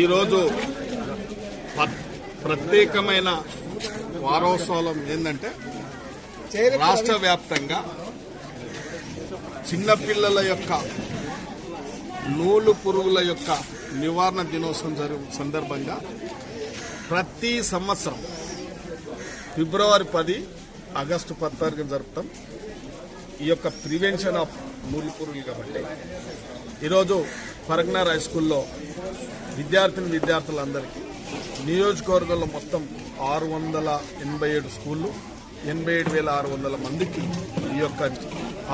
ఈరోజు ప్రత్యేకమైన వారోత్సవం ఏంటంటే రాష్ట్ర వ్యాప్తంగా చిన్నపిల్లల యొక్క నూలు పురుగుల యొక్క నివారణ దినోత్సవం సందర్భంగా ప్రతి సంవత్సరం ఫిబ్రవరి 10 ఆగస్టు 10 జరుపుతాం. ఈ యొక్క ప్రివెన్షన్ ఆఫ్ నూలు పురుగులు కాబట్టి ఈరోజు ఫరగ్నర్ హై స్కూల్లో విద్యార్థులందరికీ నియోజకవర్గంలో మొత్తం 687 స్కూళ్ళు 87,600 మందికి ఈ యొక్క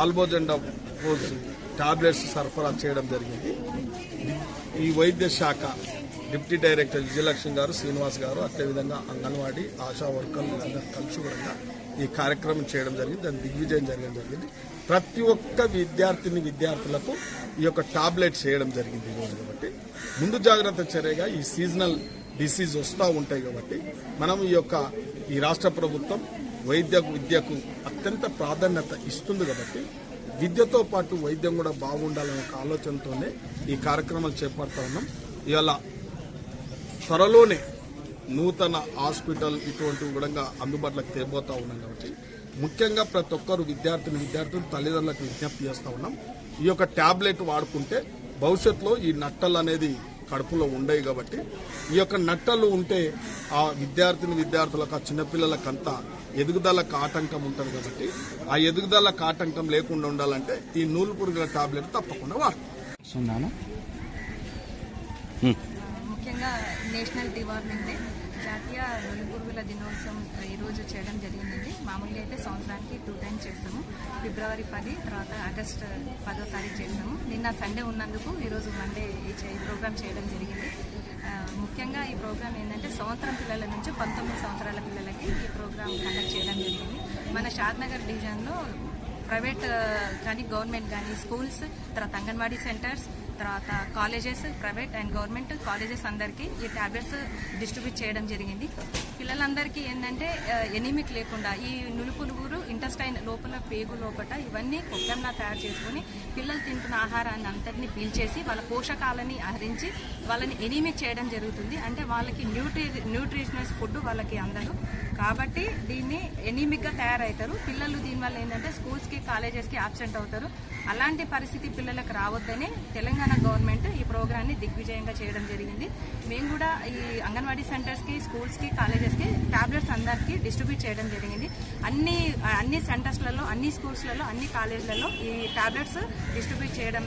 ఆల్బోజెండాపోజ్ టాబ్లెట్స్ సరఫరా చేయడం జరిగింది. ఈ వైద్య శాఖ డిప్యూటీ డైరెక్టర్ విజయలక్ష్మి గారు, శ్రీనివాస్ గారు, అదేవిధంగా అంగన్వాడీ ఆశా వర్కర్లు అందరూ కలిసి కూడా ఈ కార్యక్రమం చేయడం జరిగింది. దాన్ని దిగ్విజయం చేయడం జరిగింది. ప్రతి ఒక్క విద్యార్థులకు ఈ యొక్క టాబ్లెట్స్ చేయడం జరిగింది ఈరోజు. కాబట్టి ముందు జాగ్రత్త చర్యగా ఈ సీజనల్ డిసీజ్ వస్తూ ఉంటాయి కాబట్టి మనం ఈ రాష్ట్ర ప్రభుత్వం విద్యకు అత్యంత ప్రాధాన్యత ఇస్తుంది కాబట్టి విద్యతో పాటు వైద్యం కూడా బాగుండాలనే ఒక ఆలోచనతోనే ఈ కార్యక్రమాలు చేపడతా ఉన్నాం. ఇవాళ త్వరలోనే నూతన హాస్పిటల్ ఇటువంటివి కూడా అందుబాటులోకి తేబోతా ఉన్నాం కాబట్టి ముఖ్యంగా ప్రతి ఒక్కరు విద్యార్థులు తల్లిదండ్రులకు విజ్ఞప్తి చేస్తూ ఉన్నాం. ఈ యొక్క టాబ్లెట్ వాడుకుంటే భవిష్యత్తులో ఈ నట్టలు అనేది కడుపులో ఉండవు కాబట్టి ఈ యొక్క నట్టలు ఉంటే ఆ విద్యార్థులకు ఆ చిన్నపిల్లలకంతా ఎదుగుదలకు ఆటంకం ఉంటుంది కాబట్టి ఆ ఎదుగుదలకు ఆటంకం లేకుండా ఉండాలంటే ఈ నూలు పురుగుల టాబ్లెట్ తప్పకుండా వాడుతున్నాను. ముఖ్యంగా నేషనల్ డివార్మింగ్ డే జాతీయ నూలు పురుగుల దినోత్సవం ఈరోజు చేయడం జరిగిందండి. మామూలుగా అయితే సంవత్సరానికి 2 times చేస్తాము. ఫిబ్రవరి 10 తర్వాత ఆగస్ట్ 10 చేస్తాము. నిన్న సండే ఉన్నందుకు ఈరోజు మండే ఈ ప్రోగ్రామ్ చేయడం జరిగింది. ముఖ్యంగా ఈ ప్రోగ్రామ్ ఏంటంటే సంవత్సరం పిల్లల నుంచి 19 సంవత్సరాల పిల్లలకి ఈ ప్రోగ్రామ్ కండక్ట్ చేయడం జరిగింది. మన షాద్నగర్ డివిజన్లో ప్రైవేట్ కానీ గవర్నమెంట్ కానీ స్కూల్స్, తర్వాత అంగన్వాడీ సెంటర్స్, తర్వాత colleges, private and government colleges అందరికీ ఈ టాబ్లెట్స్ డిస్ట్రిబ్యూట్ చేయడం జరిగింది. పిల్లలందరికీ ఏంటంటే ఎనీమిక్ లేకుండా ఈ నులుపులుగురు ఇంటెస్టైన్ లోపల పేగు లోపల ఇవన్నీ కొట్టంలా తయారు చేసుకుని పిల్లలు తింటున్న ఆహారాన్ని అంతటినీ పీల్చేసి వాళ్ళ పోషకాలని ఆహరించి వాళ్ళని ఎనీమిక్ చేయడం జరుగుతుంది. అంటే వాళ్ళకి న్యూట్రిషనస్ ఫుడ్ వాళ్ళకి అందదు కాబట్టి దీన్ని ఎనీమిక్గా తయారవుతారు పిల్లలు. దీనివల్ల ఏంటంటే స్కూల్స్కి కాలేజెస్కి అబ్సెంట్ అవుతారు. అలాంటి పరిస్థితి పిల్లలకు రావద్దని తెలంగాణ గవర్నమెంట్ ఈ ప్రోగ్రాన్ని దిగ్విజయంగా చేయడం జరిగింది. మేము కూడా ఈ అంగన్వాడీ సెంటర్స్కి, స్కూల్స్కి, కాలేజెస్కి టాబ్లెట్స్ అందరికీ డిస్ట్రిబ్యూట్ చేయడం జరిగింది. అన్ని సెంటర్స్లలో, అన్ని స్కూల్స్లలో, అన్ని కాలేజీలలో ఈ టాబ్లెట్స్ డిస్ట్రిబ్యూట్ చేయడం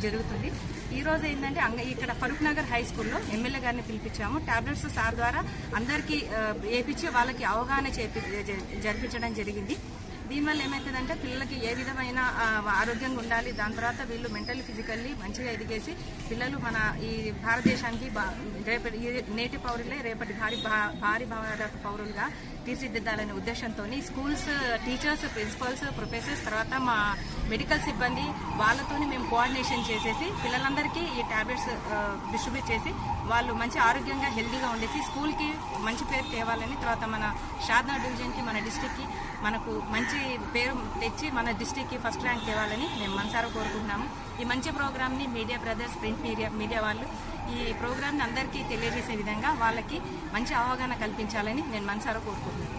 జరుగుతుంది. ఈ రోజు ఏంటంటే ఇక్కడ ఫరూక్ నగర్ హై స్కూల్లో ఎమ్మెల్యే గారిని పిలిపించాము. టాబ్లెట్స్ సార్ ద్వారా అందరికీ వేయించి వాళ్ళకి అవగాహన జరిపించడం జరిగింది. దీనివల్ల ఏమవుతుందంటే పిల్లలకి ఏ విధమైన ఆరోగ్యంగా ఉండాలి, దాని తర్వాత వీళ్ళు మెంటల్లీ ఫిజికల్లీ మంచిగా ఎదిగేసి పిల్లలు మన ఈ భారతదేశానికి రేపటి నేటి పౌరులే రేపటి భారీ భారత పౌరులుగా తీర్చిదిద్దాలనే ఉద్దేశంతో స్కూల్స్ టీచర్స్, ప్రిన్సిపల్స్, ప్రొఫెసర్స్, తర్వాత మా మెడికల్ సిబ్బంది వాళ్ళతోని మేము కోఆర్డినేషన్ చేసేసి పిల్లలందరికీ ఈ టాబ్లెట్స్ డిస్ట్రిబ్యూట్ చేసి వాళ్ళు మంచి ఆరోగ్యంగా హెల్తీగా ఉండేసి స్కూల్కి మంచి పేరు తేవాలని, తర్వాత మన షాద్నగర్ డివిజన్కి, మన డిస్టిక్కి మనకు మంచి పేరు తెచ్చి మన డిస్టిక్కి ఫస్ట్ ర్యాంక్ తేవాలని మేము మనసారా కోరుకుంటున్నాము. ఈ మంచి ప్రోగ్రామ్ని మీడియా బ్రదర్స్, ప్రింట్ మీడియా వాళ్ళు ఈ ప్రోగ్రామ్ని అందరికీ తెలియజేసే విధంగా వాళ్ళకి మంచి అవగాహన కల్పించాలని నేను మనసారా కోరుకుంటున్నాను.